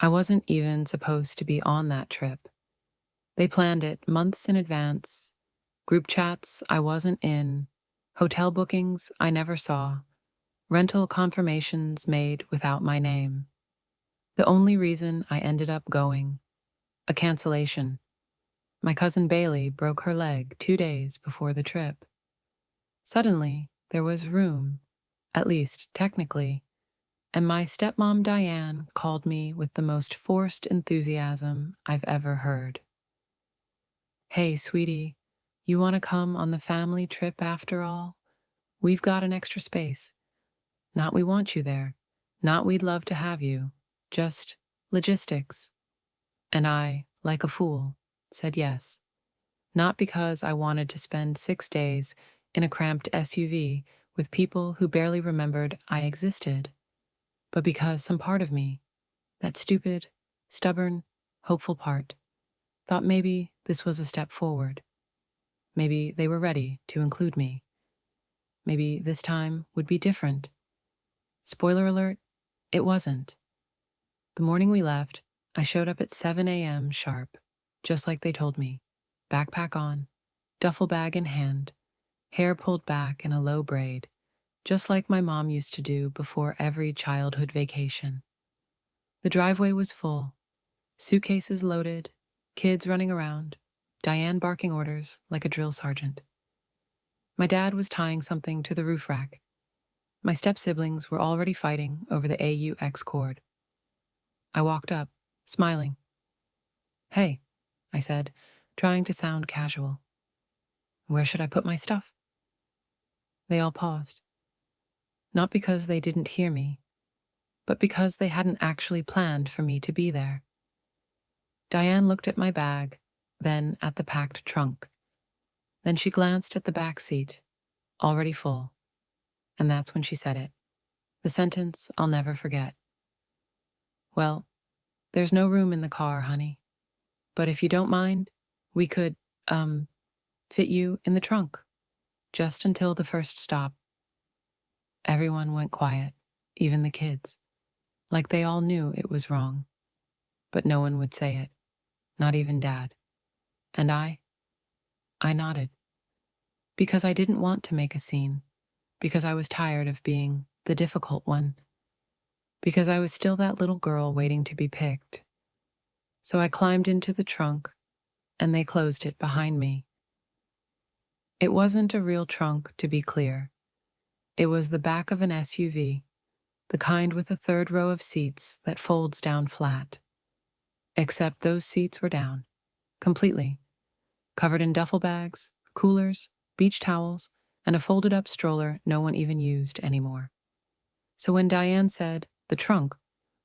I wasn't even supposed to be on that trip. They planned it months in advance, group chats I wasn't in, hotel bookings I never saw, rental confirmations made without my name. The only reason I ended up going, a cancellation. My cousin Bailey broke her leg 2 days before the trip. Suddenly, there was room, at least technically, and my stepmom Diane called me with the most forced enthusiasm I've ever heard. Hey, sweetie, you want to come on the family trip after all? We've got an extra space. Not we want you there, not we'd love to have you, just logistics. And I, like a fool, said yes. Not because I wanted to spend 6 days in a cramped SUV with people who barely remembered I existed, but because some part of me, that stupid, stubborn, hopeful part, thought maybe this was a step forward. Maybe they were ready to include me. Maybe this time would be different. Spoiler alert, it wasn't. The morning we left, I showed up at 7 a.m. sharp, just like they told me. Backpack on, duffel bag in hand, hair pulled back in a low braid, just like my mom used to do before every childhood vacation. The driveway was full, suitcases loaded, kids running around, Diane barking orders like a drill sergeant. My dad was tying something to the roof rack. My step-siblings were already fighting over the AUX cord. I walked up, smiling. Hey, I said, trying to sound casual. Where should I put my stuff? They all paused. Not because they didn't hear me, but because they hadn't actually planned for me to be there. Diane looked at my bag, then at the packed trunk. Then she glanced at the back seat, already full. And that's when she said it. The sentence I'll never forget. Well, there's no room in the car, honey. But if you don't mind, we could, fit you in the trunk. Just until the first stop. Everyone went quiet, even the kids. Like they all knew it was wrong. But no one would say it. Not even Dad. And I nodded. Because I didn't want to make a scene. Because I was tired of being the difficult one. Because I was still that little girl waiting to be picked. So I climbed into the trunk, and they closed it behind me. It wasn't a real trunk, to be clear. It was the back of an SUV, the kind with a third row of seats that folds down flat. Except those seats were down, completely, covered in duffel bags, coolers, beach towels, and a folded-up stroller no one even used anymore. So when Diane said, the trunk,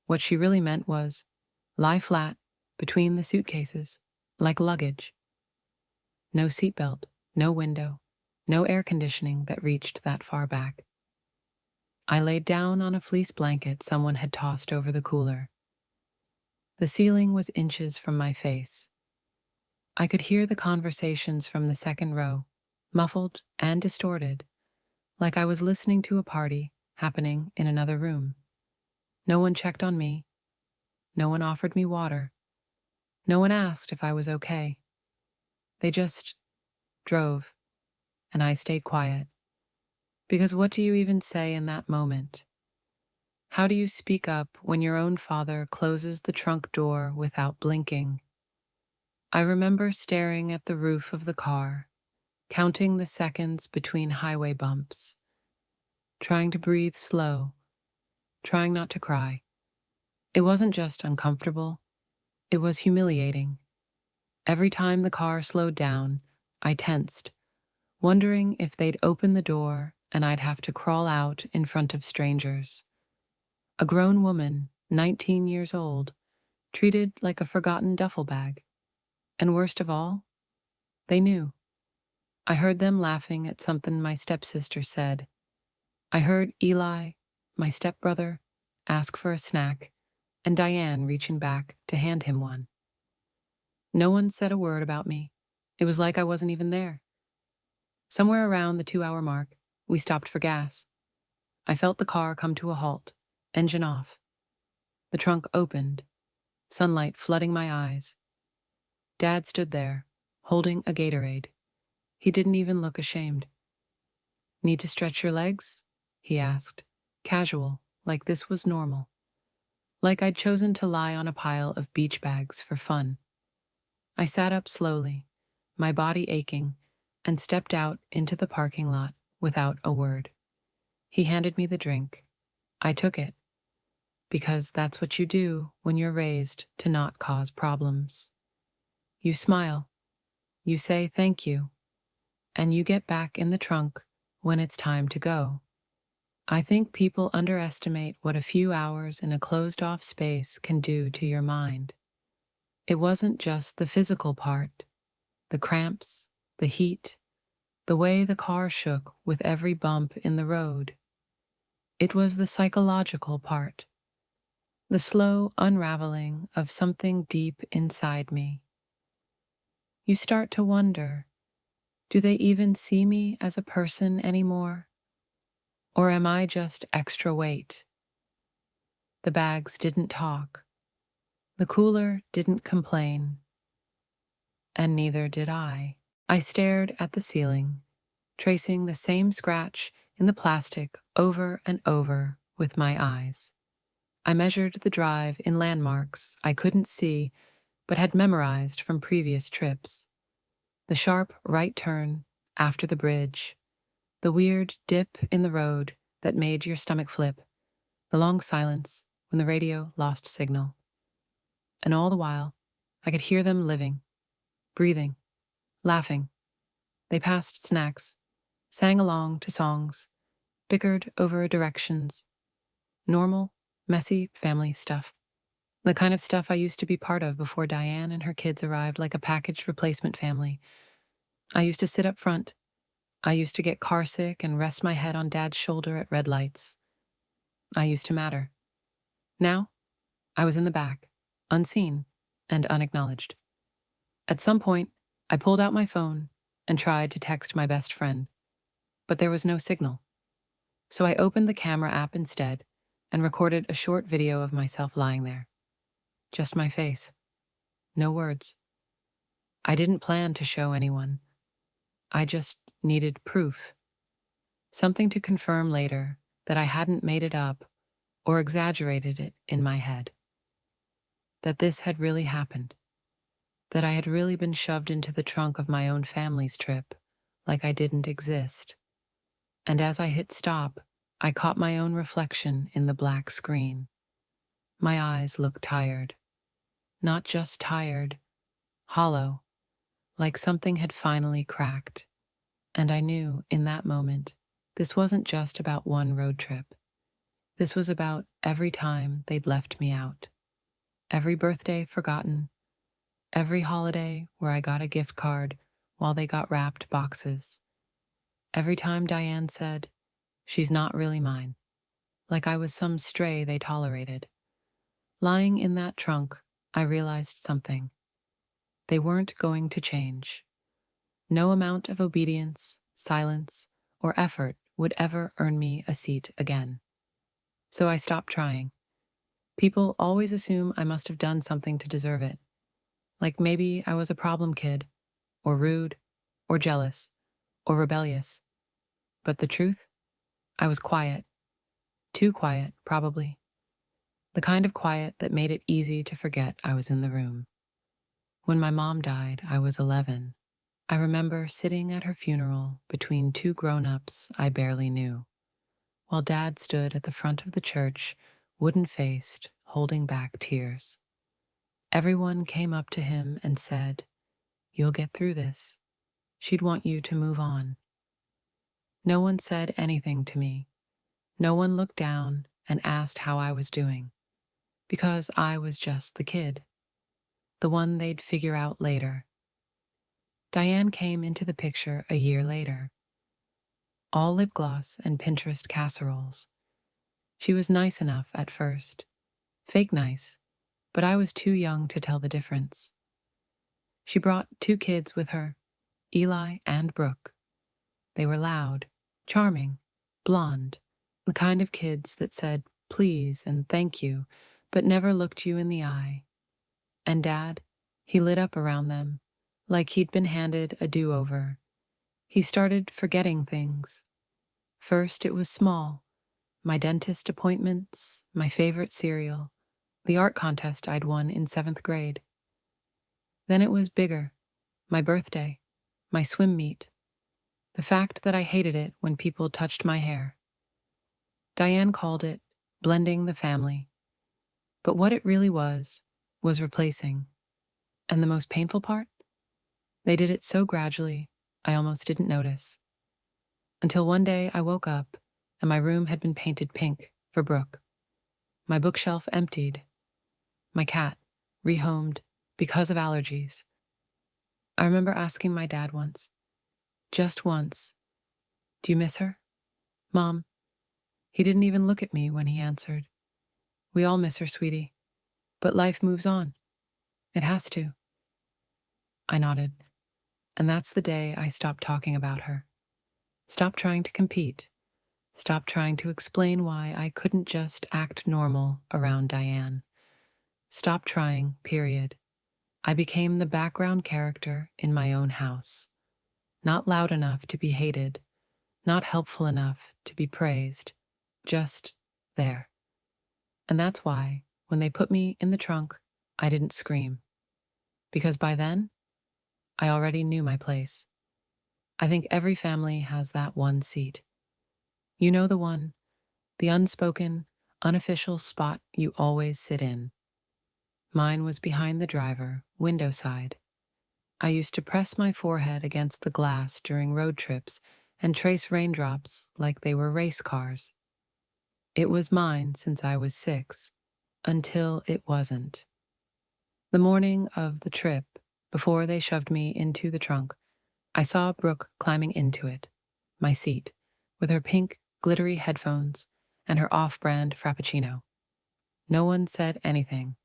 what she really meant was, lie flat between the suitcases, like luggage. No seatbelt, no window, no air conditioning that reached that far back. I laid down on a fleece blanket someone had tossed over the cooler. The ceiling was inches from my face. I could hear the conversations from the second row, muffled and distorted, like I was listening to a party happening in another room. No one checked on me. No one offered me water. No one asked if I was okay. They just drove, and I stayed quiet. Because what do you even say in that moment? How do you speak up when your own father closes the trunk door without blinking? I remember staring at the roof of the car, counting the seconds between highway bumps, trying to breathe slow, trying not to cry. It wasn't just uncomfortable, it was humiliating. Every time the car slowed down, I tensed, wondering if they'd open the door and I'd have to crawl out in front of strangers. A grown woman, 19 years old, treated like a forgotten duffel bag. And worst of all, they knew. I heard them laughing at something my stepsister said. I heard Eli, my stepbrother, ask for a snack, and Diane reaching back to hand him one. No one said a word about me. It was like I wasn't even there. Somewhere around the 2-hour mark, we stopped for gas. I felt the car come to a halt, engine off. The trunk opened, sunlight flooding my eyes. Dad stood there, holding a Gatorade. He didn't even look ashamed. "Need to stretch your legs?" he asked, casual, like this was normal. Like I'd chosen to lie on a pile of beach bags for fun. I sat up slowly, my body aching, and stepped out into the parking lot without a word. He handed me the drink. I took it, because that's what you do when you're raised to not cause problems. You smile, you say thank you, and you get back in the trunk when it's time to go. I think people underestimate what a few hours in a closed-off space can do to your mind. It wasn't just the physical part, the cramps, the heat, the way the car shook with every bump in the road. It was the psychological part, the slow unraveling of something deep inside me. You start to wonder, do they even see me as a person anymore? Or am I just extra weight? The bags didn't talk. The cooler didn't complain. And neither did I. I stared at the ceiling, tracing the same scratch in the plastic over and over with my eyes. I measured the drive in landmarks I couldn't see but had memorized from previous trips. The sharp right turn after the bridge, the weird dip in the road that made your stomach flip, the long silence when the radio lost signal. And all the while, I could hear them living, breathing, laughing. They passed snacks, sang along to songs, bickered over directions. Normal, messy family stuff. The kind of stuff I used to be part of before Diane and her kids arrived like a packaged replacement family. I used to sit up front. I used to get car sick and rest my head on Dad's shoulder at red lights. I used to matter. Now, I was in the back, unseen and unacknowledged. At some point, I pulled out my phone and tried to text my best friend, but there was no signal. So I opened the camera app instead and recorded a short video of myself lying there. Just my face. No words. I didn't plan to show anyone. I just needed proof. Something to confirm later that I hadn't made it up or exaggerated it in my head. That this had really happened. That I had really been shoved into the trunk of my own family's trip, like I didn't exist. And as I hit stop, I caught my own reflection in the black screen. My eyes looked tired. Not just tired, hollow, like something had finally cracked. And I knew, in that moment, this wasn't just about one road trip. This was about every time they'd left me out. Every birthday forgotten. Every holiday where I got a gift card while they got wrapped boxes. Every time Diane said, "She's not really mine," like I was some stray they tolerated. Lying in that trunk, I realized something. They weren't going to change. No amount of obedience, silence, or effort would ever earn me a seat again. So I stopped trying. People always assume I must have done something to deserve it. Like maybe I was a problem kid, or rude, or jealous, or rebellious. But the truth? I was quiet. Too quiet, probably. The kind of quiet that made it easy to forget I was in the room. When my mom died, I was 11. I remember sitting at her funeral between two grown-ups I barely knew, while Dad stood at the front of the church, wooden-faced, holding back tears. Everyone came up to him and said, "You'll get through this." She'd want you to move on. No one said anything to me. No one looked down and asked how I was doing, because I was just the kid, the one they'd figure out later. Diane came into the picture a year later. All lip gloss and Pinterest casseroles. She was nice enough at first. Fake nice, but I was too young to tell the difference. She brought 2 kids with her, Eli and Brooke. They were loud, charming, blonde, the kind of kids that said please and thank you, but never looked you in the eye. And Dad, he lit up around them, like he'd been handed a do-over. He started forgetting things. First, it was small: my dentist appointments, my favorite cereal, the art contest I'd won in 7th grade. Then it was bigger: my birthday, my swim meet, the fact that I hated it when people touched my hair. Diane called it blending the family, but what it really was replacing. And the most painful part? They did it so gradually, I almost didn't notice. Until one day I woke up and my room had been painted pink for Brooke. My bookshelf emptied. My cat rehomed because of allergies. I remember asking my dad once, just once, "Do you miss her, Mom?" He didn't even look at me when he answered, "We all miss her, sweetie. But life moves on. It has to." I nodded. And that's the day I stopped talking about her. Stopped trying to compete. Stopped trying to explain why I couldn't just act normal around Diane. Stopped trying, period. I became the background character in my own house. Not loud enough to be hated. Not helpful enough to be praised. Just there. And that's why, when they put me in the trunk, I didn't scream. Because by then, I already knew my place. I think every family has that one seat. You know, the one, the unspoken, unofficial spot you always sit in. Mine was behind the driver, window side. I used to press my forehead against the glass during road trips and trace raindrops like they were race cars. It was mine since I was 6, until it wasn't. The morning of the trip, before they shoved me into the trunk, I saw Brooke climbing into it, my seat, with her pink, glittery headphones and her off-brand frappuccino. No one said anything.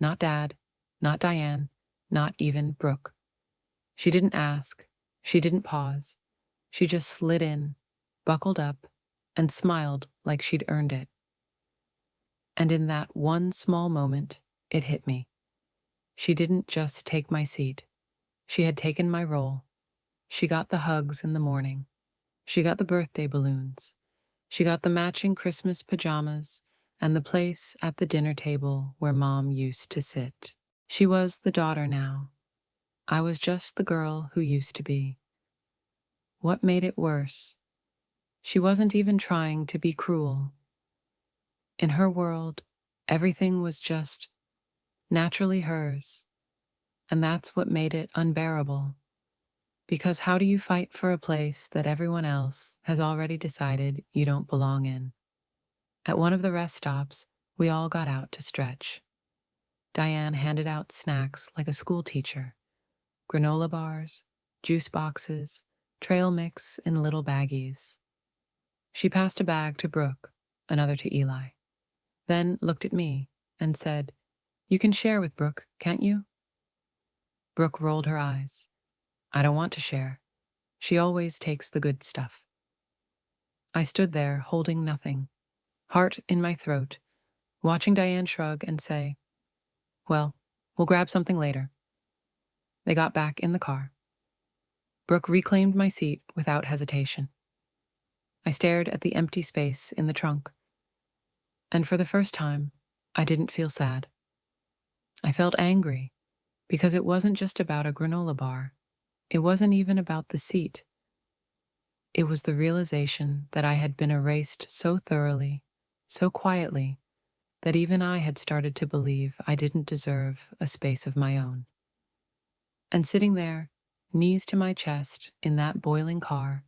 Not Dad, not Diane, not even Brooke. She didn't ask. She didn't pause. She just slid in, buckled up, and smiled like she'd earned it. And in that one small moment, it hit me. She didn't just take my seat. She had taken my role. She got the hugs in the morning. She got the birthday balloons. She got the matching Christmas pajamas and the place at the dinner table where Mom used to sit. She was the daughter now. I was just the girl who used to be. What made it worse? She wasn't even trying to be cruel. In her world, everything was just naturally hers. And that's what made it unbearable. Because how do you fight for a place that everyone else has already decided you don't belong in? At one of the rest stops, we all got out to stretch. Diane handed out snacks like a school teacher: granola bars, juice boxes, trail mix in little baggies. She passed a bag to Brooke, another to Eli, then looked at me and said, "You can share with Brooke, can't you?" Brooke rolled her eyes. "I don't want to share. She always takes the good stuff." I stood there holding nothing, heart in my throat, watching Diane shrug and say, "Well, we'll grab something later." They got back in the car. Brooke reclaimed my seat without hesitation. I stared at the empty space in the trunk, and for the first time, I didn't feel sad. I felt angry, because it wasn't just about a granola bar. It wasn't even about the seat. It was the realization that I had been erased so thoroughly, so quietly, that even I had started to believe I didn't deserve a space of my own. And sitting there, knees to my chest in that boiling car,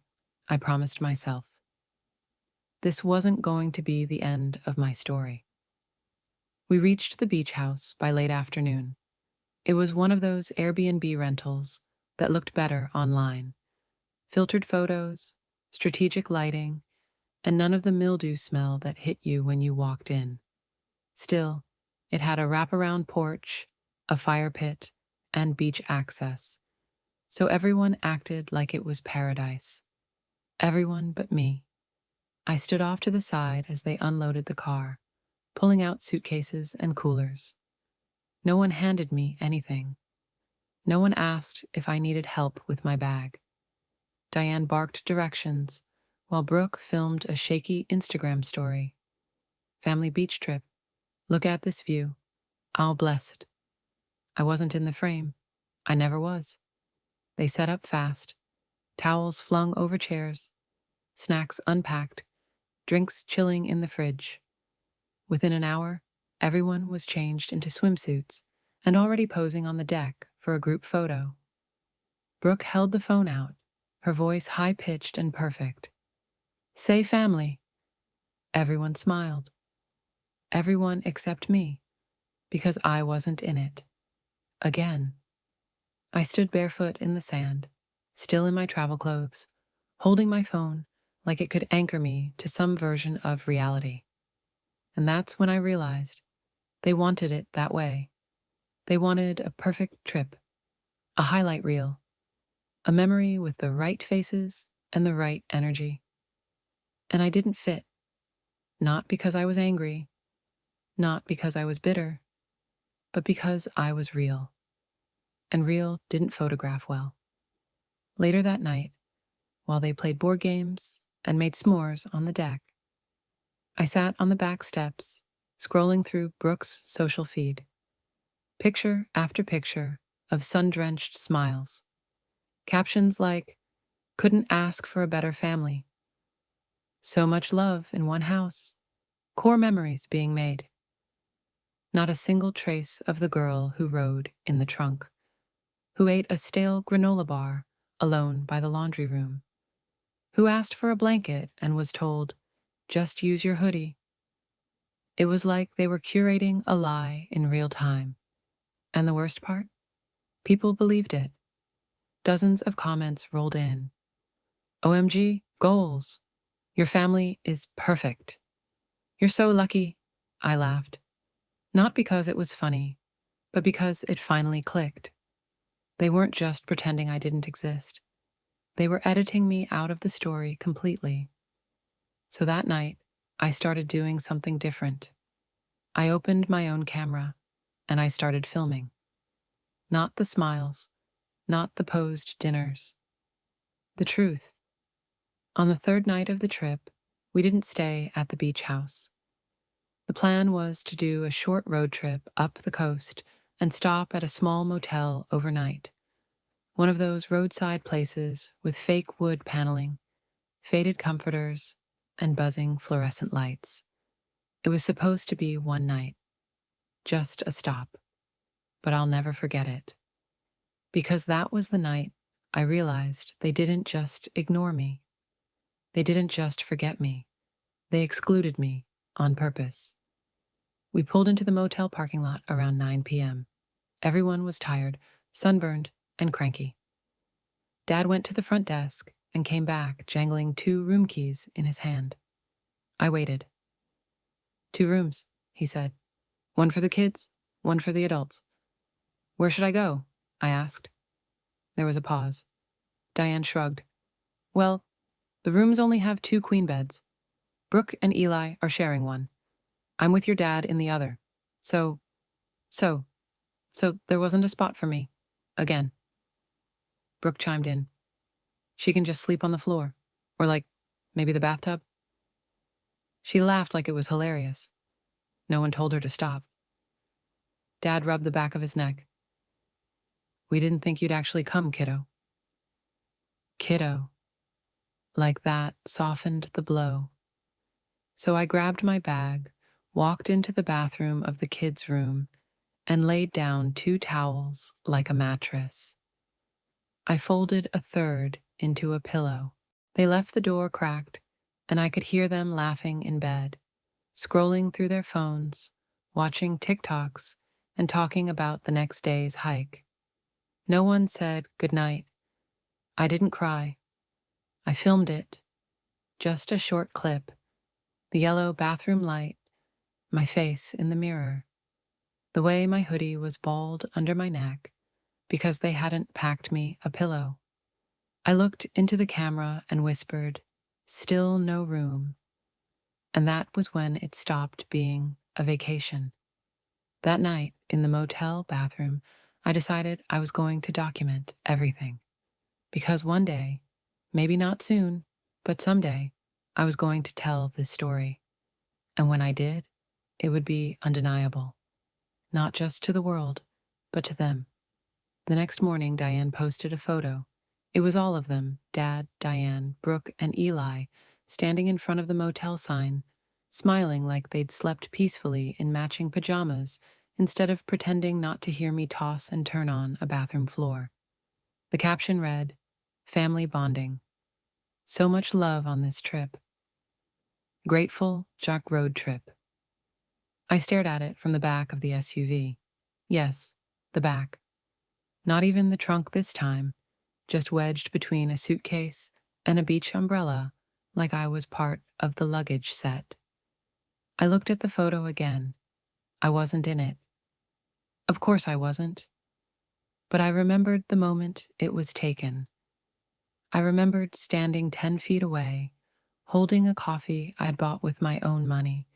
I promised myself, this wasn't going to be the end of my story. We reached the beach house by late afternoon. It was one of those Airbnb rentals that looked better online. Filtered photos, strategic lighting, and none of the mildew smell that hit you when you walked in. Still, it had a wraparound porch, a fire pit, and beach access. So everyone acted like it was paradise. Everyone but me. I stood off to the side as they unloaded the car, pulling out suitcases and coolers. No one handed me anything. No one asked if I needed help with my bag. Diane barked directions, while Brooke filmed a shaky Instagram story. Family beach trip. Look at this view. All blessed. I wasn't in the frame. I never was. They set up fast. Towels flung over chairs. Snacks unpacked. Drinks chilling in the fridge. Within an hour, everyone was changed into swimsuits and already posing on the deck for a group photo. Brooke held the phone out, her voice high-pitched and perfect. "Say family." Everyone smiled. Everyone except me, because I wasn't in it. Again. I stood barefoot in the sand, still in my travel clothes, holding my phone like it could anchor me to some version of reality. And that's when I realized they wanted it that way. They wanted a perfect trip, a highlight reel, a memory with the right faces and the right energy. And I didn't fit. Not because I was angry, not because I was bitter, but because I was real. And real didn't photograph well. Later that night, while they played board games and made s'mores on the deck, I sat on the back steps, scrolling through Brooke's social feed. Picture after picture of sun-drenched smiles. Captions like, "Couldn't ask for a better family." "So much love in one house." Core memories being made. Not a single trace of the girl who rode in the trunk, who ate a stale granola bar alone by the laundry room, who asked for a blanket and was told, "Just use your hoodie." It was like they were curating a lie in real time. And the worst part? People believed it. Dozens of comments rolled in. "OMG, goals. Your family is perfect. You're so lucky." I laughed. Not because it was funny, but because it finally clicked. They weren't just pretending I didn't exist. They were editing me out of the story completely. So that night, I started doing something different. I opened my own camera, and I started filming. Not the smiles, not the posed dinners. The truth. On the third night of the trip, we didn't stay at the beach house. The plan was to do a short road trip up the coast and stop at a small motel overnight. One of those roadside places with fake wood paneling, faded comforters, and buzzing fluorescent lights. It was supposed to be one night. Just a stop. But I'll never forget it. Because that was the night I realized they didn't just ignore me. They didn't just forget me. They excluded me on purpose. We pulled into the motel parking lot around 9 p.m. Everyone was tired, sunburned, and cranky. Dad went to the front desk and came back jangling 2 room keys in his hand. I waited. 2 rooms, he said. One for the kids, one for the adults. Where should I go? I asked. There was a pause. Diane shrugged. Well, the rooms only have 2 queen beds. Brooke and Eli are sharing one. I'm with your dad in the other. So there wasn't a spot for me. Again. Brooke chimed in. She can just sleep on the floor. Or maybe the bathtub. She laughed like it was hilarious. No one told her to stop. Dad rubbed the back of his neck. We didn't think you'd actually come, kiddo. Kiddo. Like that softened the blow. So I grabbed my bag, walked into the bathroom of the kids' room, and laid down 2 towels like a mattress. I folded a third into a pillow. They left the door cracked, and I could hear them laughing in bed, scrolling through their phones, watching TikToks, and talking about the next day's hike. No one said goodnight. I didn't cry. I filmed it. Just a short clip. The yellow bathroom light, my face in the mirror, the way my hoodie was balled under my neck because they hadn't packed me a pillow. I looked into the camera and whispered, "Still no room." And that was when it stopped being a vacation. That night, in the motel bathroom, I decided I was going to document everything. Because one day, maybe not soon, but someday, I was going to tell this story. And when I did, it would be undeniable. Not just to the world, but to them. The next morning, Diane posted a photo. It was all of them, Dad, Diane, Brooke, and Eli, standing in front of the motel sign, smiling like they'd slept peacefully in matching pajamas instead of pretending not to hear me toss and turn on a bathroom floor. The caption read, "Family bonding. So much love on this trip. Grateful Jack road trip." I stared at it from the back of the SUV. Yes, the back. Not even the trunk this time, just wedged between a suitcase and a beach umbrella like I was part of the luggage set. I looked at the photo again. I wasn't in it. Of course I wasn't. But I remembered the moment it was taken. I remembered standing 10 feet away, holding a coffee I'd bought with my own money,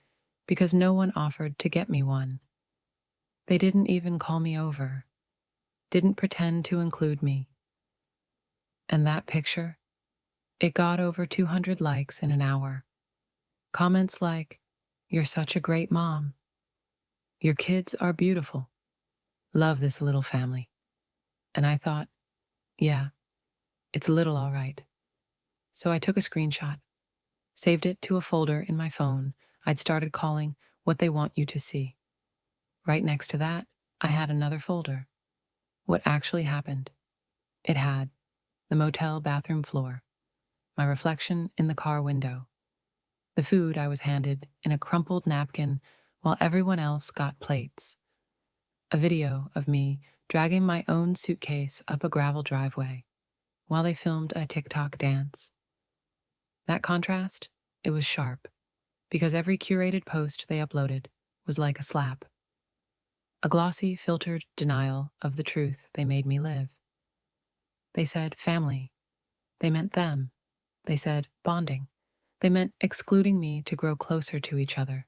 because no one offered to get me one. They didn't even call me over, didn't pretend to include me. And that picture? It got over 200 likes in an hour. Comments like, "You're such a great mom. Your kids are beautiful. Love this little family." And I thought, yeah, it's little all right. So I took a screenshot, saved it to a folder in my phone I'd started calling "What They Want You to See." Right next to that, I had another folder. What actually happened. It had the motel bathroom floor, my reflection in the car window, the food I was handed in a crumpled napkin while everyone else got plates, a video of me dragging my own suitcase up a gravel driveway while they filmed a TikTok dance. That contrast, it was sharp, because every curated post they uploaded was like a slap. A glossy, filtered denial of the truth they made me live. They said family. They meant them. They said bonding. They meant excluding me to grow closer to each other.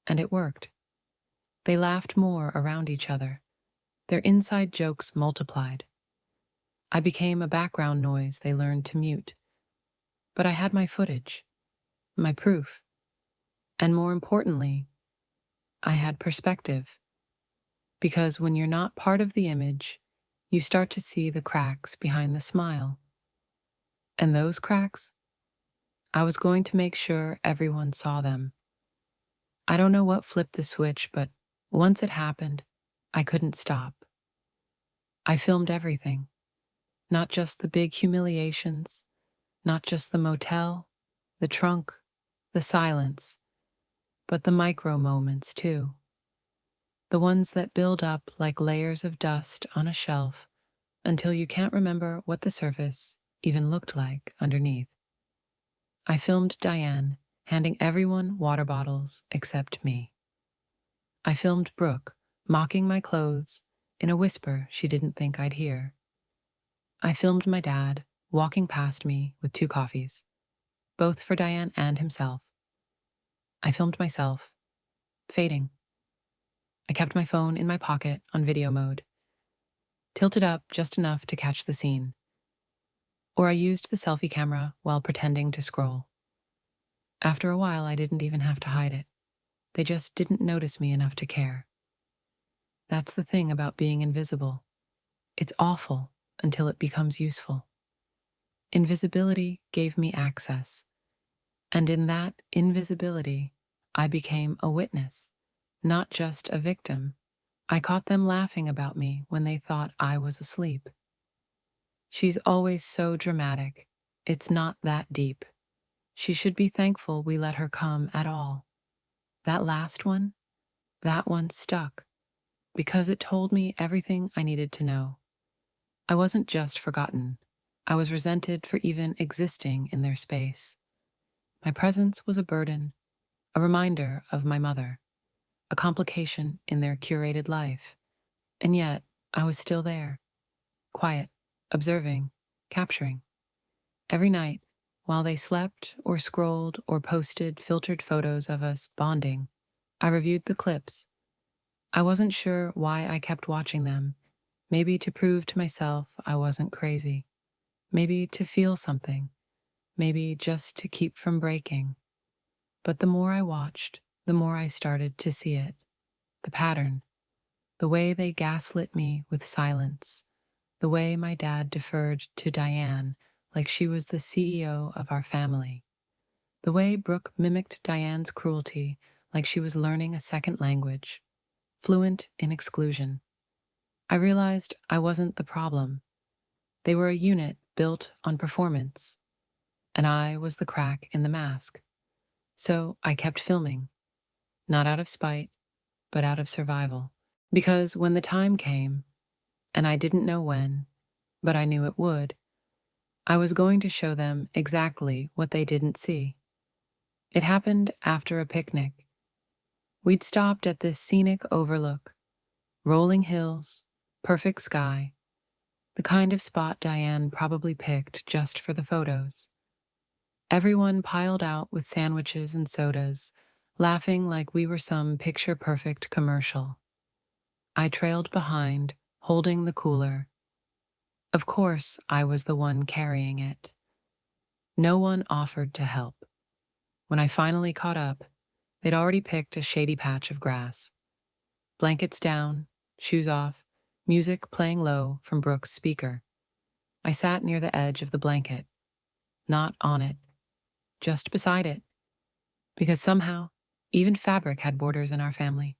And it worked. They laughed more around each other. Their inside jokes multiplied. I became a background noise they learned to mute. But I had my footage, my proof. And more importantly, I had perspective. Because when you're not part of the image, you start to see the cracks behind the smile. And those cracks? I was going to make sure everyone saw them. I don't know what flipped the switch, but once it happened, I couldn't stop. I filmed everything. Not just the big humiliations, not just the motel, the trunk, the silence, but the micro moments too. The ones that build up like layers of dust on a shelf until you can't remember what the surface even looked like underneath. I filmed Diane handing everyone water bottles except me. I filmed Brooke mocking my clothes in a whisper she didn't think I'd hear. I filmed my dad walking past me with 2 coffees, both for Diane and himself. I filmed myself, fading. I kept my phone in my pocket on video mode, tilted up just enough to catch the scene. Or I used the selfie camera while pretending to scroll. After a while, I didn't even have to hide it. They just didn't notice me enough to care. That's the thing about being invisible. It's awful until it becomes useful. Invisibility gave me access. And in that invisibility, I became a witness, not just a victim. I caught them laughing about me when they thought I was asleep. She's always so dramatic. It's not that deep. She should be thankful we let her come at all. That last one, that one stuck, because it told me everything I needed to know. I wasn't just forgotten. I was resented for even existing in their space. My presence was a burden, a reminder of my mother, a complication in their curated life. And yet, I was still there, quiet, observing, capturing. Every night, while they slept or scrolled or posted filtered photos of us bonding, I reviewed the clips. I wasn't sure why I kept watching them. Maybe to prove to myself I wasn't crazy. Maybe to feel something. Maybe just to keep from breaking. But the more I watched, the more I started to see it. The pattern. The way they gaslit me with silence. The way my dad deferred to Diane like she was the CEO of our family. The way Brooke mimicked Diane's cruelty like she was learning a second language, fluent in exclusion. I realized I wasn't the problem. They were a unit built on performance, and I was the crack in the mask. So I kept filming, not out of spite, but out of survival. Because when the time came, and I didn't know when, but I knew it would, I was going to show them exactly what they didn't see. It happened after a picnic. We'd stopped at this scenic overlook, rolling hills, perfect sky, the kind of spot Diane probably picked just for the photos. Everyone piled out with sandwiches and sodas, laughing like we were some picture-perfect commercial. I trailed behind, holding the cooler. Of course, I was the one carrying it. No one offered to help. When I finally caught up, they'd already picked a shady patch of grass. Blankets down, shoes off, music playing low from Brooke's speaker. I sat near the edge of the blanket, not on it, just beside it, because somehow, even fabric had borders in our family.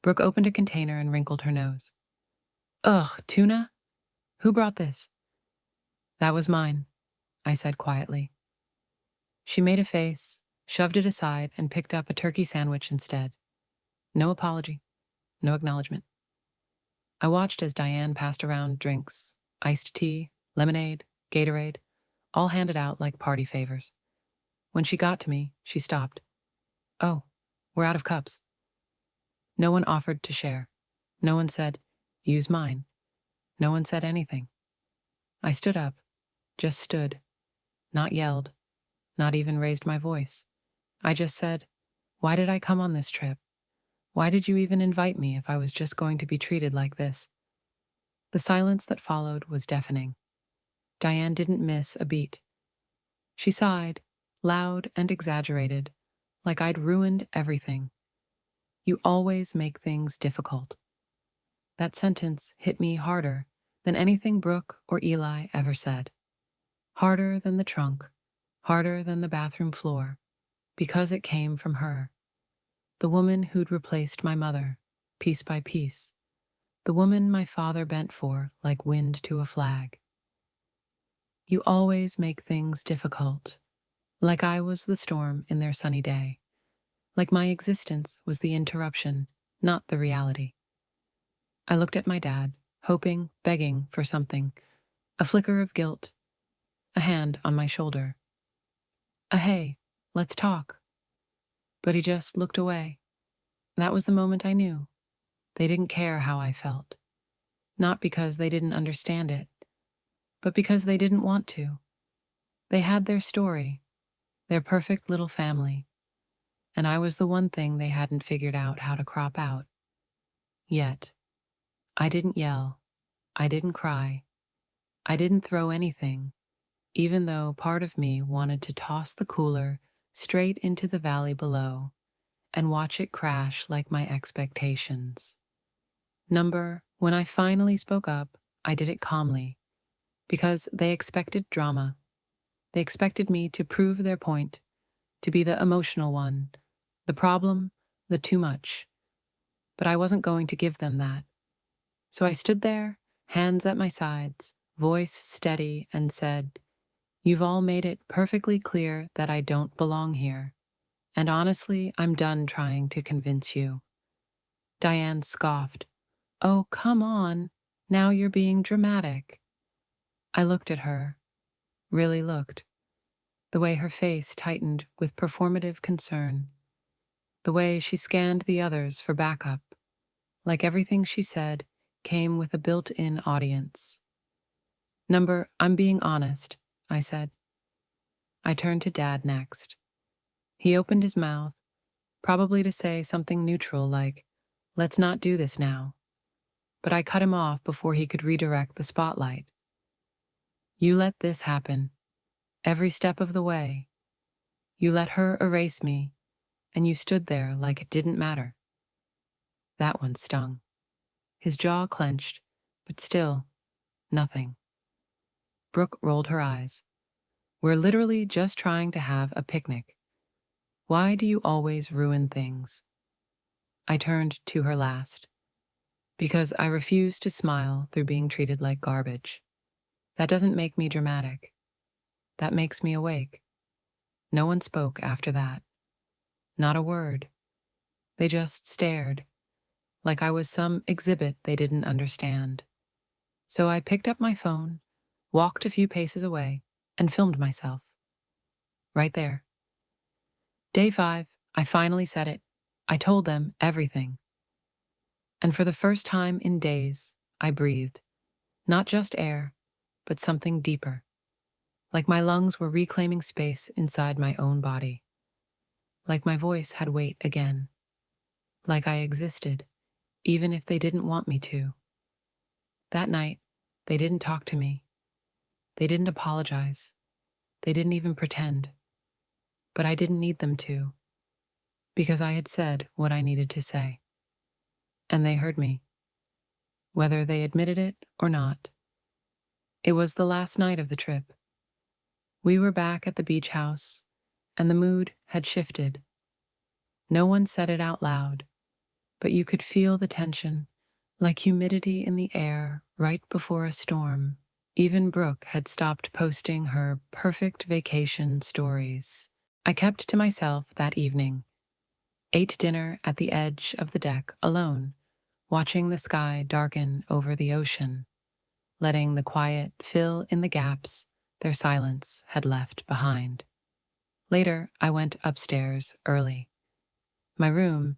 Brooke opened a container and wrinkled her nose. Ugh, tuna? Who brought this? That was mine, I said quietly. She made a face, shoved it aside, and picked up a turkey sandwich instead. No apology, no acknowledgement. I watched as Diane passed around drinks, iced tea, lemonade, Gatorade, all handed out like party favors. When she got to me, she stopped. Oh, we're out of cups. No one offered to share. No one said, use mine. No one said anything. I stood up, just stood, not yelled, not even raised my voice. I just said, why did I come on this trip? Why did you even invite me if I was just going to be treated like this? The silence that followed was deafening. Diane didn't miss a beat. She sighed, loud and exaggerated, like I'd ruined everything. You always make things difficult. That sentence hit me harder than anything Brooke or Eli ever said. Harder than the trunk, harder than the bathroom floor, because it came from her. The woman who'd replaced my mother, piece by piece. The woman my father bent for like wind to a flag. You always make things difficult, like I was the storm in their sunny day, like my existence was the interruption, not the reality. I looked at my dad, hoping, begging for something, a flicker of guilt, a hand on my shoulder. A hey, let's talk. But he just looked away. That was the moment I knew. They didn't care how I felt. Not because they didn't understand it, but because they didn't want to. They had their story, their perfect little family, and I was the one thing they hadn't figured out how to crop out. Yet, I didn't yell, I didn't cry, I didn't throw anything, even though part of me wanted to toss the cooler straight into the valley below and watch it crash like my expectations. When I finally spoke up, I did it calmly, because they expected drama. They expected me to prove their point, to be the emotional one, the problem, the too much. But I wasn't going to give them that. So I stood there, hands at my sides, voice steady, and said, "You've all made it perfectly clear that I don't belong here. And honestly, I'm done trying to convince you." Diane scoffed. "Oh, come on. Now you're being dramatic." I looked at her, really looked. The way her face tightened with performative concern. The way she scanned the others for backup, like everything she said came with a built-in audience. I'm being honest," I said. I turned to Dad next. He opened his mouth, probably to say something neutral like, Let's not do this now. But I cut him off before he could redirect the spotlight. You let this happen, every step of the way. You let her erase me, and you stood there like it didn't matter. That one stung. His jaw clenched, but still, nothing. Brooke rolled her eyes. We're literally just trying to have a picnic. Why do you always ruin things? I turned to her last. Because I refuse to smile through being treated like garbage. That doesn't make me dramatic. That makes me awake. No one spoke after that. Not a word. They just stared, like I was some exhibit they didn't understand. So I picked up my phone, walked a few paces away, and filmed myself. Right there. Day 5, I finally said it. I told them everything. And for the first time in days, I breathed. Not just air, but something deeper. Like my lungs were reclaiming space inside my own body. Like my voice had weight again. Like I existed, even if they didn't want me to. That night, they didn't talk to me. They didn't apologize. They didn't even pretend. But I didn't need them to, because I had said what I needed to say. And they heard me, whether they admitted it or not. It was the last night of the trip. We were back at the beach house, and the mood had shifted. No one said it out loud, but you could feel the tension, like humidity in the air right before a storm. Even Brooke had stopped posting her perfect vacation stories. I kept to myself that evening, ate dinner at the edge of the deck alone, watching the sky darken over the ocean, letting the quiet fill in the gaps their silence had left behind. Later, I went upstairs early. My room,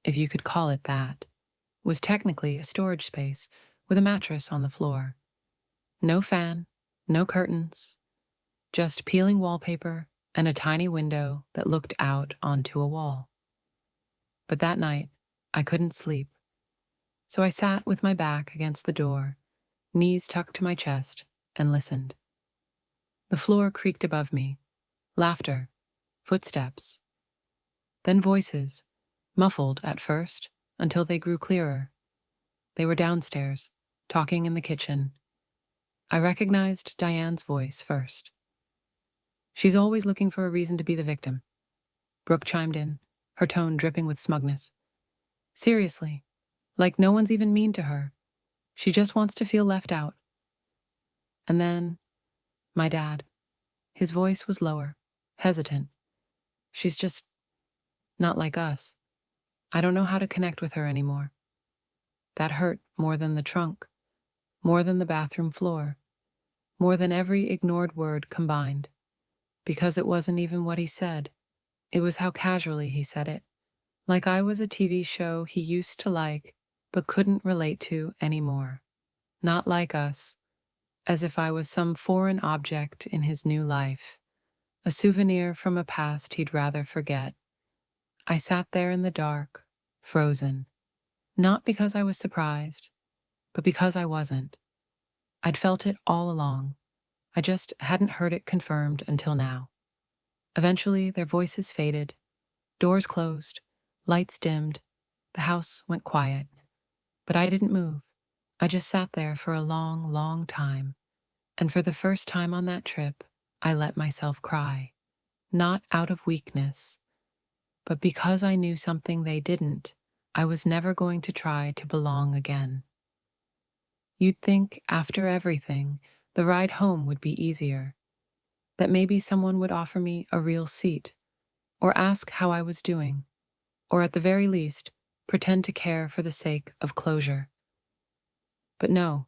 if you could call it that, was technically a storage space with a mattress on the floor. No fan, no curtains, just peeling wallpaper and a tiny window that looked out onto a wall. But that night, I couldn't sleep, so I sat with my back against the door, knees tucked to my chest, and listened. The floor creaked above me, laughter, footsteps, then voices, muffled at first until they grew clearer. They were downstairs, talking in the kitchen. I recognized Diane's voice first. She's always looking for a reason to be the victim. Brooke chimed in, her tone dripping with smugness. Seriously, like no one's even mean to her. She just wants to feel left out. And then, my dad. His voice was lower, hesitant. She's just not like us. I don't know how to connect with her anymore. That hurt more than the trunk, more than the bathroom floor, more than every ignored word combined. Because it wasn't even what he said. It was how casually he said it. Like I was a TV show he used to like, but couldn't relate to anymore. Not like us, as if I was some foreign object in his new life, a souvenir from a past he'd rather forget. I sat there in the dark, frozen. Not because I was surprised, but because I wasn't. I'd felt it all along. I just hadn't heard it confirmed until now. Eventually, their voices faded, doors closed, lights dimmed, the house went quiet. But I didn't move. I just sat there for a long, long time. And for the first time on that trip, I let myself cry. Not out of weakness, but because I knew something they didn't. I was never going to try to belong again. You'd think, after everything, the ride home would be easier. That maybe someone would offer me a real seat, or ask how I was doing, or at the very least, pretend to care for the sake of closure. But no,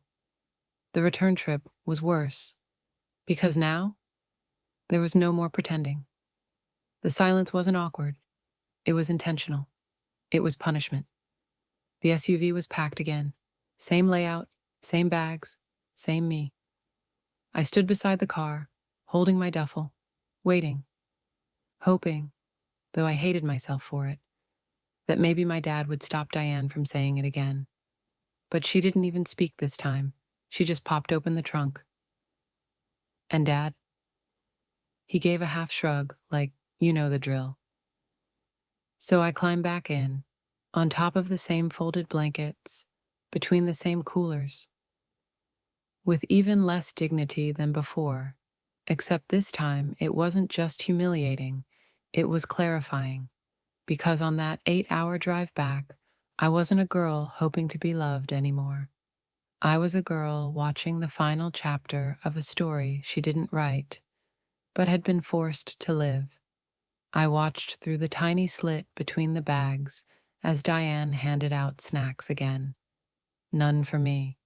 the return trip was worse, because now, there was no more pretending. The silence wasn't awkward. It was intentional. It was punishment. The SUV was packed again. Same layout, same bags, same me. I stood beside the car, holding my duffel, waiting, hoping, though I hated myself for it, that maybe my dad would stop Diane from saying it again. But she didn't even speak this time. She just popped open the trunk. And Dad? He gave a half shrug, like, you know the drill. So I climbed back in, on top of the same folded blankets, between the same coolers, with even less dignity than before, except this time it wasn't just humiliating, it was clarifying, because on that 8-hour drive back, I wasn't a girl hoping to be loved anymore. I was a girl watching the final chapter of a story she didn't write, but had been forced to live. I watched through the tiny slit between the bags as Diane handed out snacks again. None for me.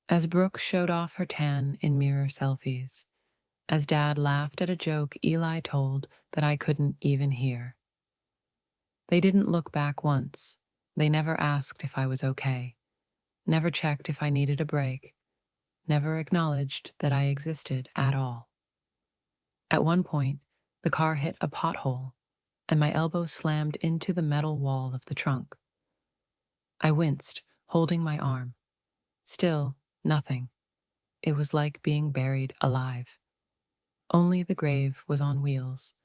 As Brooke showed off her tan in mirror selfies. As Dad laughed at a joke Eli told that I couldn't even hear. They didn't look back once. They never asked if I was okay. Never checked if I needed a break. Never acknowledged that I existed at all. At one point, the car hit a pothole, and my elbow slammed into the metal wall of the trunk. I winced, holding my arm. Still, nothing. It was like being buried alive. Only the grave was on wheels,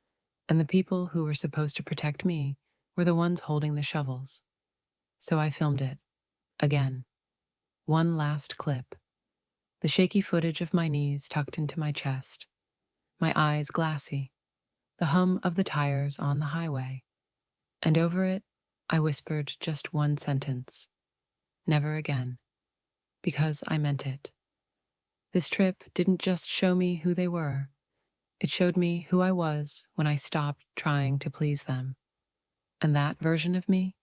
and the people who were supposed to protect me were the ones holding the shovels. So I filmed it. Again. One last clip. The shaky footage of my knees tucked into my chest. My eyes glassy. The hum of the tires on the highway. And over it, I whispered just one sentence. Never again. Because I meant it. This trip didn't just show me who they were. It showed me who I was when I stopped trying to please them. And that version of me?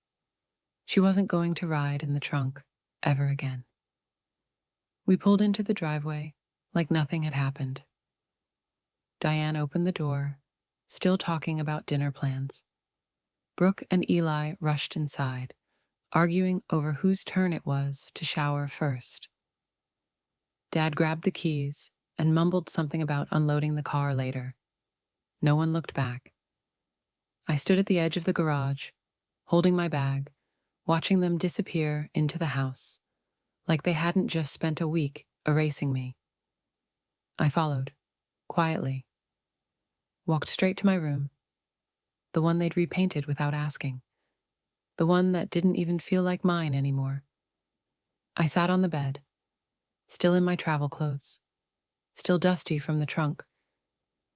She wasn't going to ride in the trunk ever again. We pulled into the driveway like nothing had happened. Diane opened the door, still talking about dinner plans. Brooke and Eli rushed inside, arguing over whose turn it was to shower first. Dad grabbed the keys and mumbled something about unloading the car later. No one looked back. I stood at the edge of the garage, holding my bag, watching them disappear into the house, like they hadn't just spent a week erasing me. I followed, quietly. Walked straight to my room, the one they'd repainted without asking, the one that didn't even feel like mine anymore. I sat on the bed, still in my travel clothes, still dusty from the trunk,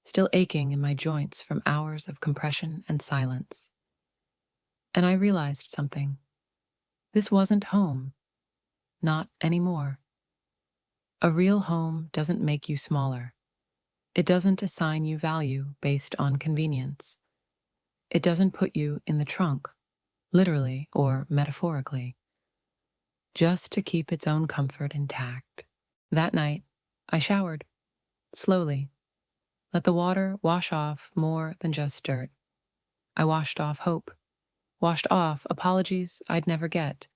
still aching in my joints from hours of compression and silence. And I realized something. This wasn't home. Not anymore. A real home doesn't make you smaller. It doesn't assign you value based on convenience. It doesn't put you in the trunk, literally or metaphorically, just to keep its own comfort intact. That night, I showered, slowly. Let the water wash off more than just dirt. I washed off hope, washed off apologies I'd never get,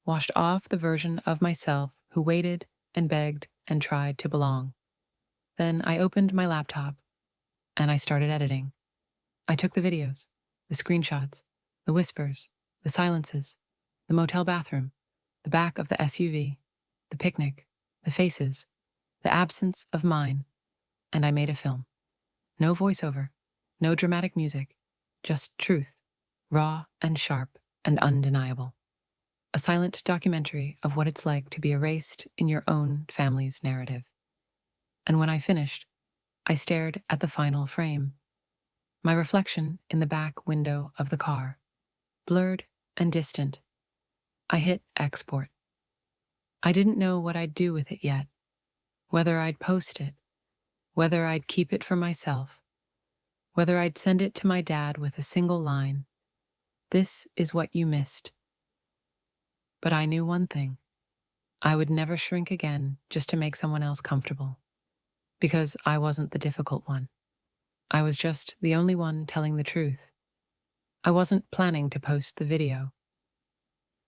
washed off the version of myself who waited and begged and tried to belong. Then I opened my laptop, and I started editing. I took the videos, the screenshots, the whispers, the silences, the motel bathroom, the back of the SUV, the picnic, the faces, the absence of mine, and I made a film. No voiceover, no dramatic music, just truth, raw and sharp and undeniable. A silent documentary of what it's like to be erased in your own family's narrative. And when I finished, I stared at the final frame. My reflection in the back window of the car, blurred and distant. I hit export. I didn't know what I'd do with it yet, whether I'd post it, whether I'd keep it for myself, whether I'd send it to my dad with a single line, "This is what you missed." But I knew one thing. I would never shrink again just to make someone else comfortable. Because I wasn't the difficult one. I was just the only one telling the truth. I wasn't planning to post the video.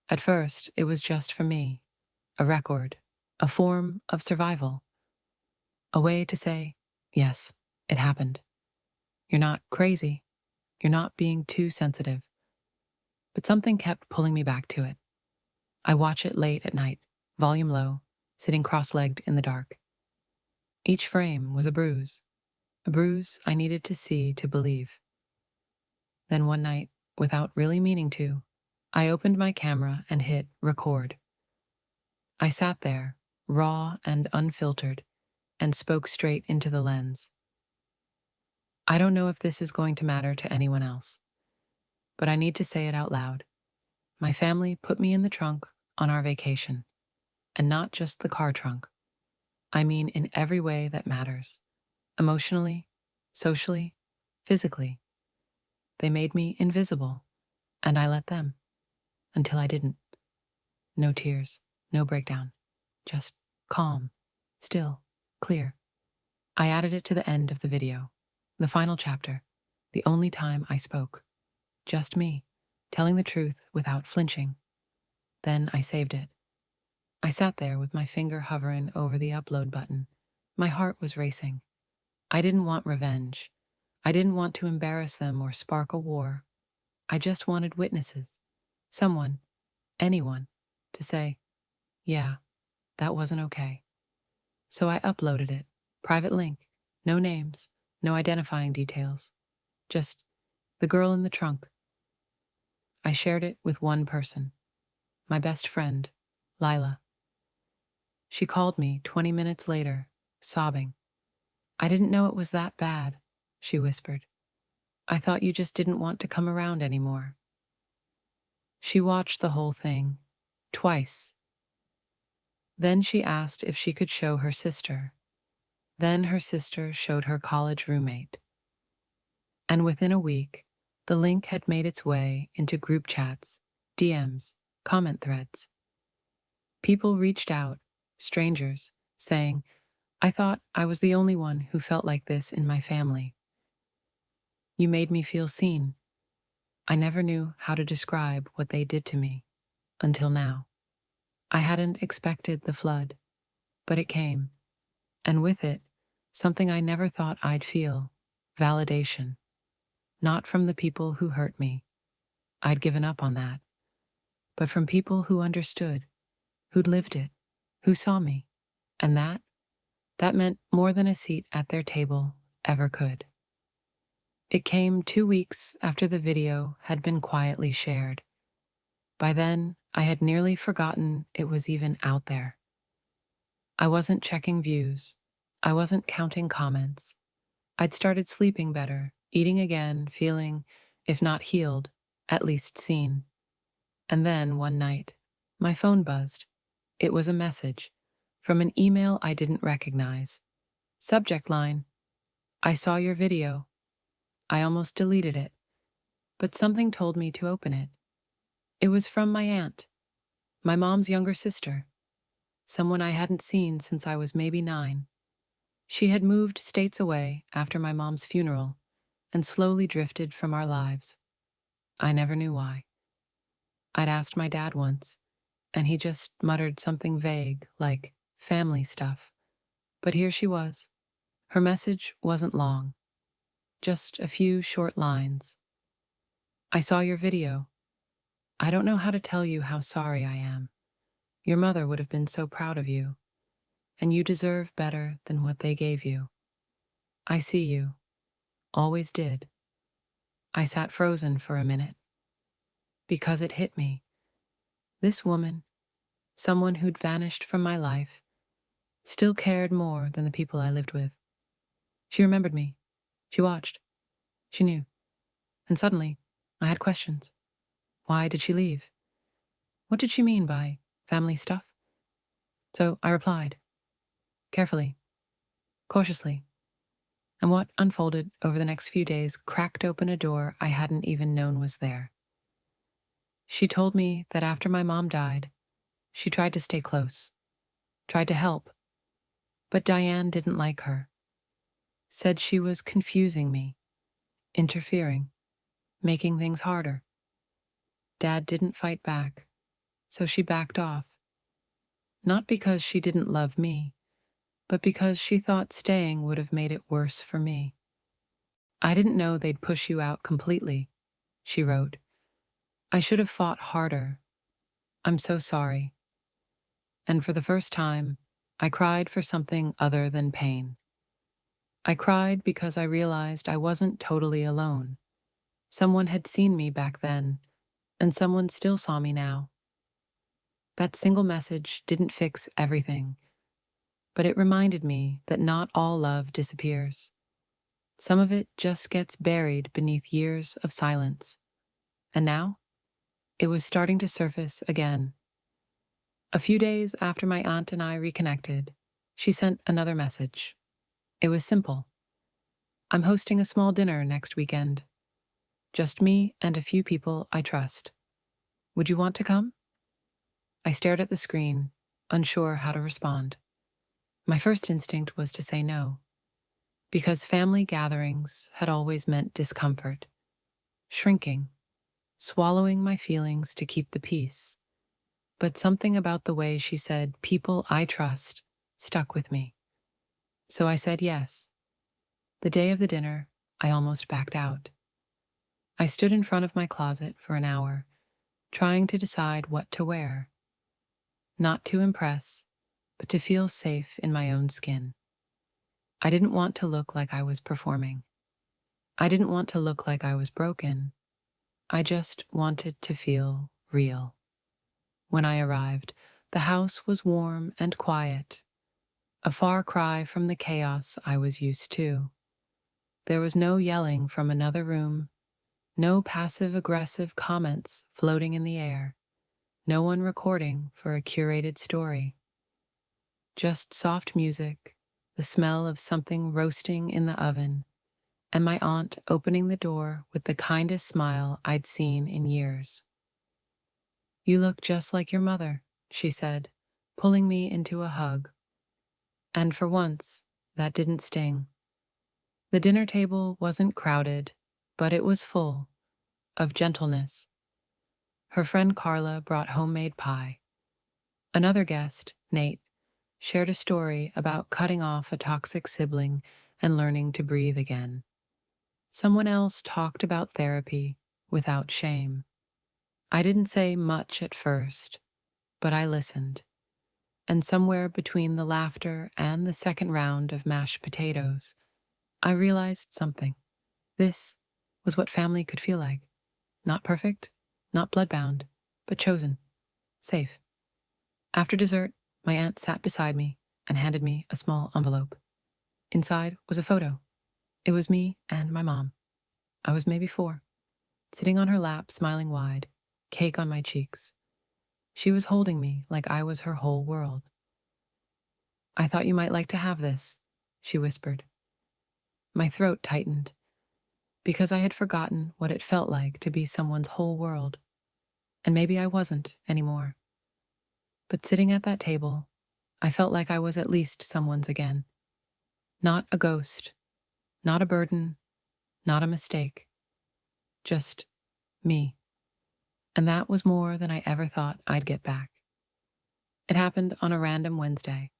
At first, it was just for me. A record. A form of survival. A way to say, yes, it happened. You're not crazy. You're not being too sensitive. but something kept pulling me back to it. I watch it late at night, volume low, sitting cross-legged in the dark. Each frame was a bruise I needed to see to believe. Then one night, without really meaning to, I opened my camera and hit record. I sat there, raw and unfiltered, and spoke straight into the lens. I don't know if this is going to matter to anyone else, but I need to say it out loud. My family put me in the trunk on our vacation, and not just the car trunk. I mean in every way that matters. Emotionally, socially, physically. They made me invisible, and I let them. Until I didn't. No tears, no breakdown. Just calm, still, clear. I added it to the end of the video. The final chapter. The only time I spoke. Just me, telling the truth without flinching. Then I saved it. I sat there with my finger hovering over the upload button. My heart was racing. I didn't want revenge. I didn't want to embarrass them or spark a war. I just wanted witnesses. Someone, anyone, to say, yeah, that wasn't okay. So I uploaded it. Private link. No names. No identifying details. Just the girl in the trunk. I shared it with one person. My best friend, Lila. She called me 20 minutes later, sobbing. I didn't know it was that bad, she whispered. I thought you just didn't want to come around anymore. She watched the whole thing, twice. Then she asked if she could show her sister. Then her sister showed her college roommate. And within a week, the link had made its way into group chats, DMs, comment threads. People reached out, strangers, saying, I thought I was the only one who felt like this in my family. You made me feel seen. I never knew how to describe what they did to me, until now. I hadn't expected the flood, but it came, and with it, something I never thought I'd feel, validation. Not from the people who hurt me. I'd given up on that. But from people who understood, who'd lived it, who saw me. And that meant more than a seat at their table ever could. It came 2 weeks after the video had been quietly shared. By then, I had nearly forgotten it was even out there. I wasn't checking views. I wasn't counting comments. I'd started sleeping better, eating again, feeling, if not healed, at least seen. And then, one night, my phone buzzed. It was a message from an email I didn't recognize. Subject line, I saw your video. I almost deleted it, but something told me to open it. It was from my aunt, my mom's younger sister, someone I hadn't seen since I was maybe 9. She had moved states away after my mom's funeral and slowly drifted from our lives. I never knew why. I'd asked my dad once, and he just muttered something vague, like family stuff. But here she was. Her message wasn't long, just a few short lines. I saw your video. I don't know how to tell you how sorry I am. Your mother would have been so proud of you, and you deserve better than what they gave you. I see you. Always did. I sat frozen for a minute. Because it hit me. This woman, someone who'd vanished from my life, still cared more than the people I lived with. She remembered me. She watched. She knew. And suddenly, I had questions. Why did she leave? What did she mean by family stuff? So I replied. Carefully. Cautiously. And what unfolded over the next few days cracked open a door I hadn't even known was there. She told me that after my mom died, she tried to stay close, tried to help, but Diane didn't like her. Said she was confusing me, interfering, making things harder. Dad didn't fight back, so she backed off. Not because she didn't love me, but because she thought staying would have made it worse for me. I didn't know they'd push you out completely, she wrote. I should have fought harder. I'm so sorry. And for the first time, I cried for something other than pain. I cried because I realized I wasn't totally alone. Someone had seen me back then, and someone still saw me now. That single message didn't fix everything, but it reminded me that not all love disappears. Some of it just gets buried beneath years of silence. And now, it was starting to surface again. A few days after my aunt and I reconnected, she sent another message. It was simple. I'm hosting a small dinner next weekend. Just me and a few people I trust. Would you want to come? I stared at the screen, unsure how to respond. My first instinct was to say no, because family gatherings had always meant discomfort, shrinking, swallowing my feelings to keep the peace. But something about the way she said, people I trust, stuck with me. So I said yes. The day of the dinner, I almost backed out. I stood in front of my closet for an hour, trying to decide what to wear. Not to impress, but to feel safe in my own skin. I didn't want to look like I was performing. I didn't want to look like I was broken. I just wanted to feel real. When I arrived, the house was warm and quiet, a far cry from the chaos I was used to. There was no yelling from another room, no passive-aggressive comments floating in the air, no one recording for a curated story. Just soft music, the smell of something roasting in the oven, and my aunt opening the door with the kindest smile I'd seen in years. You look just like your mother, she said, pulling me into a hug. And for once, that didn't sting. The dinner table wasn't crowded, but it was full of gentleness. Her friend Carla brought homemade pie. Another guest, Nate, shared a story about cutting off a toxic sibling and learning to breathe again. Someone else talked about therapy without shame. I didn't say much at first, but I listened. And somewhere between the laughter and the second round of mashed potatoes, I realized something. This was what family could feel like. Not perfect, not bloodbound, but chosen, safe. After dessert, my aunt sat beside me and handed me a small envelope. Inside was a photo. It was me and my mom. I was maybe 4, sitting on her lap, smiling wide, cake on my cheeks. She was holding me like I was her whole world. I thought you might like to have this, she whispered. My throat tightened, because I had forgotten what it felt like to be someone's whole world. And maybe I wasn't anymore. But sitting at that table, I felt like I was at least someone's again. Not a ghost, not a burden, not a mistake. Just me. And that was more than I ever thought I'd get back. It happened on a random Wednesday.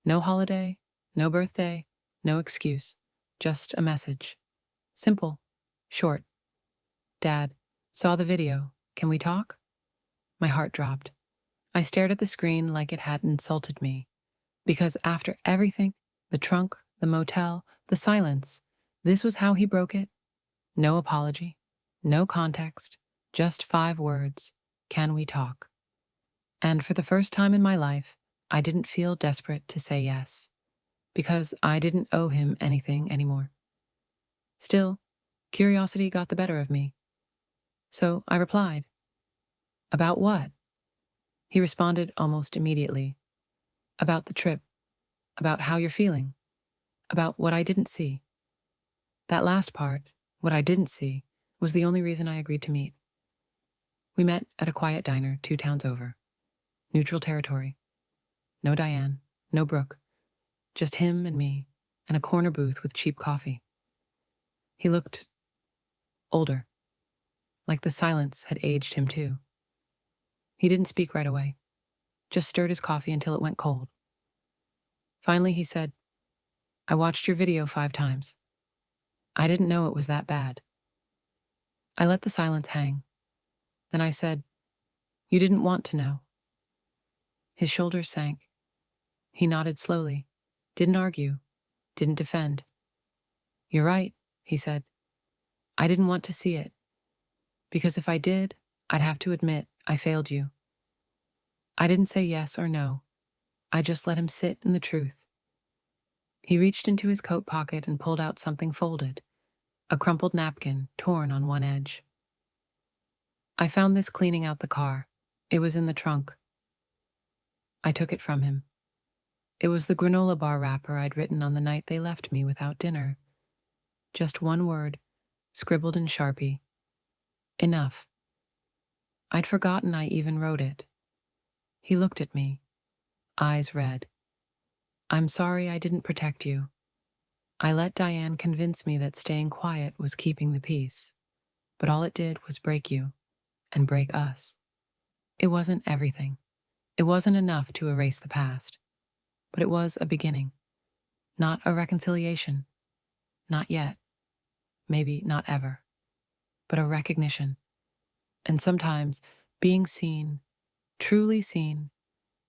No holiday, no birthday, no excuse, just a message. Simple, short. Dad, saw the video. Can we talk? My heart dropped. I stared at the screen like it had insulted me. Because after everything, the trunk, the motel, the silence, this was how he broke it. No apology, no context, just 5 words. Can we talk? And for the first time in my life, I didn't feel desperate to say yes, because I didn't owe him anything anymore. Still, curiosity got the better of me. So I replied. About what? He responded almost immediately. About the trip, about how you're feeling, about what I didn't see. That last part, what I didn't see, was the only reason I agreed to meet. We met at a quiet diner 2 towns over. Neutral territory. No Diane, no Brooke. Just him and me, and a corner booth with cheap coffee. He looked older, like the silence had aged him too. He didn't speak right away, just stirred his coffee until it went cold. Finally, he said, I watched your video 5 times. I didn't know it was that bad. I let the silence hang. Then I said, "You didn't want to know." His shoulders sank. He nodded slowly, didn't argue, didn't defend. "You're right," he said. "I didn't want to see it, because if I did, I'd have to admit I failed you." I didn't say yes or no. I just let him sit in the truth. He reached into his coat pocket and pulled out something folded, a crumpled napkin torn on one edge. "I found this cleaning out the car. It was in the trunk." I took it from him. It was the granola bar wrapper I'd written on the night they left me without dinner. Just one word, scribbled in Sharpie. Enough. I'd forgotten I even wrote it. He looked at me, eyes red. "I'm sorry I didn't protect you. I let Diane convince me that staying quiet was keeping the peace, but all it did was break you and break us. It wasn't everything. It wasn't enough to erase the past, but it was a beginning, not a reconciliation. Not yet, maybe not ever, but a recognition. And sometimes being seen, truly seen,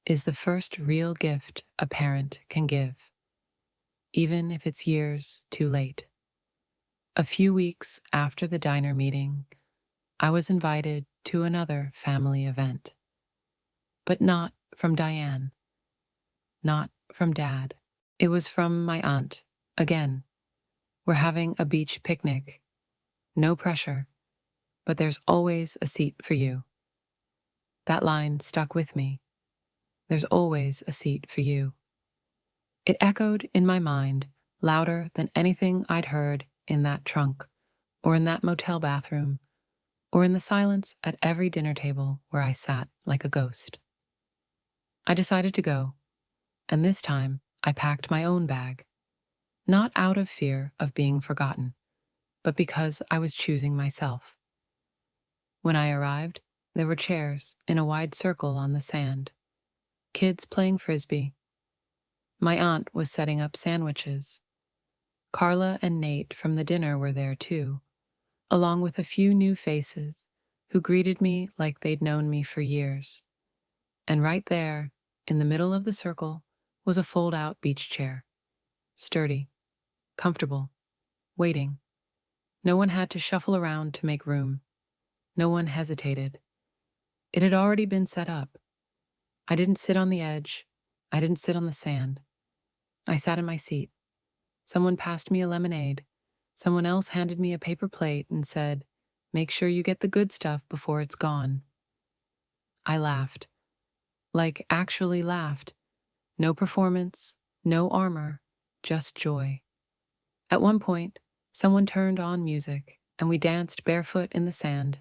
is the first real gift a parent can give, even if it's years too late." A few weeks after the diner meeting, I was invited to another family event. But not from Diane, not from Dad. It was from my aunt, again. We're having a beach picnic. No pressure, but there's always a seat for you. That line stuck with me. There's always a seat for you. It echoed in my mind louder than anything I'd heard in that trunk, or in that motel bathroom, or in the silence at every dinner table where I sat like a ghost. I decided to go, and this time I packed my own bag, not out of fear of being forgotten, but because I was choosing myself. When I arrived, there were chairs in a wide circle on the sand, kids playing frisbee. My aunt was setting up sandwiches. Carla and Nate from the dinner were there too, along with a few new faces who greeted me like they'd known me for years. And right there, in the middle of the circle, was a fold-out beach chair. Sturdy, comfortable, waiting. No one had to shuffle around to make room. No one hesitated. It had already been set up. I didn't sit on the edge. I didn't sit on the sand. I sat in my seat. Someone passed me a lemonade. Someone else handed me a paper plate and said, "Make sure you get the good stuff before it's gone." I laughed. Like, actually laughed. No performance, no armor, just joy. At one point, someone turned on music, and we danced barefoot in the sand.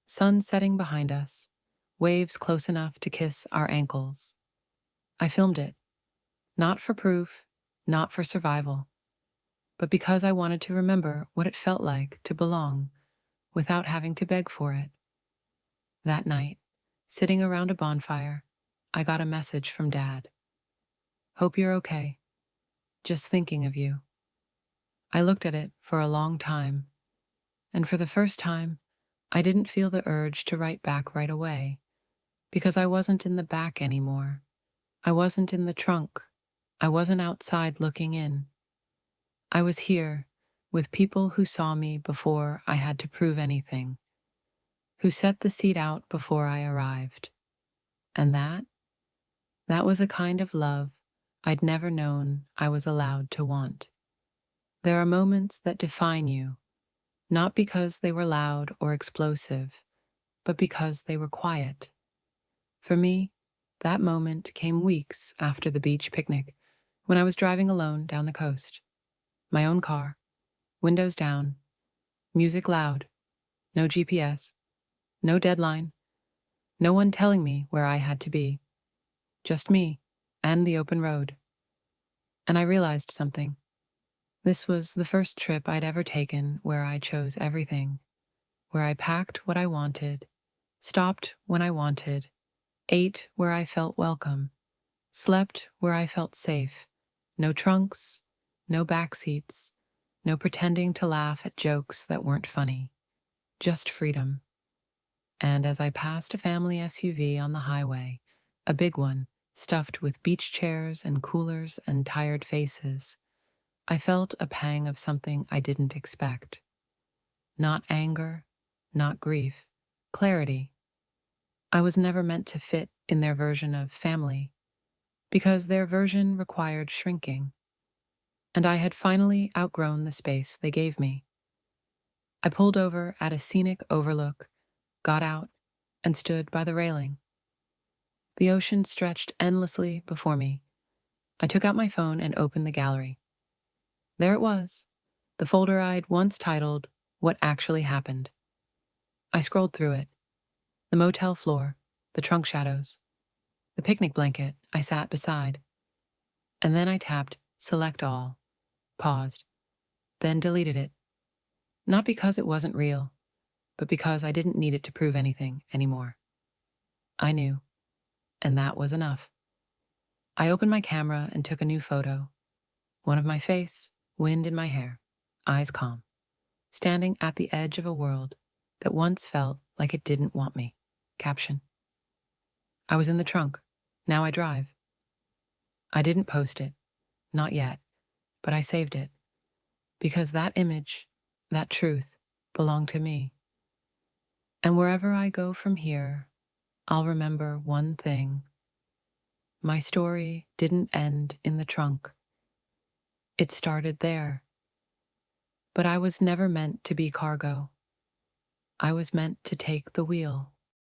Sun setting behind us, waves close enough to kiss our ankles. I filmed it. Not for proof, not for survival, but because I wanted to remember what it felt like to belong without having to beg for it. That night, sitting around a bonfire, I got a message from Dad. "Hope you're okay. Just thinking of you." I looked at it for a long time, and for the first time, I didn't feel the urge to write back right away, because I wasn't in the back anymore. I wasn't in the trunk. I wasn't outside looking in. I was here, with people who saw me before I had to prove anything, who set the seat out before I arrived. And that was a kind of love I'd never known I was allowed to want. There are moments that define you, not because they were loud or explosive, but because they were quiet. For me, that moment came weeks after the beach picnic, when I was driving alone down the coast. My own car, windows down, music loud, no GPS, no deadline, no one telling me where I had to be. Just me and the open road. And I realized something. This was the first trip I'd ever taken where I chose everything, where I packed what I wanted, stopped when I wanted, ate where I felt welcome, slept where I felt safe. No trunks, no backseats, no pretending to laugh at jokes that weren't funny. Just freedom. And as I passed a family SUV on the highway, a big one, stuffed with beach chairs and coolers and tired faces, I felt a pang of something I didn't expect. Not anger, not grief, clarity. I was never meant to fit in their version of family, because their version required shrinking, and I had finally outgrown the space they gave me. I pulled over at a scenic overlook, got out, and stood by the railing. The ocean stretched endlessly before me. I took out my phone and opened the gallery. There it was, the folder I'd once titled, What Actually Happened. I scrolled through it. The motel floor, the trunk shadows, the picnic blanket I sat beside. And then I tapped Select All, paused, then deleted it. Not because it wasn't real, but because I didn't need it to prove anything anymore. I knew, and that was enough. I opened my camera and took a new photo. One of my face, wind in my hair, eyes calm, standing at the edge of a world that once felt like it didn't want me. Caption: I was in the trunk, now I drive. I didn't post it, not yet, but I saved it, because that image, that truth, belonged to me. And wherever I go from here, I'll remember one thing. My story didn't end in the trunk. It started there. But I was never meant to be cargo. I was meant to take the wheel.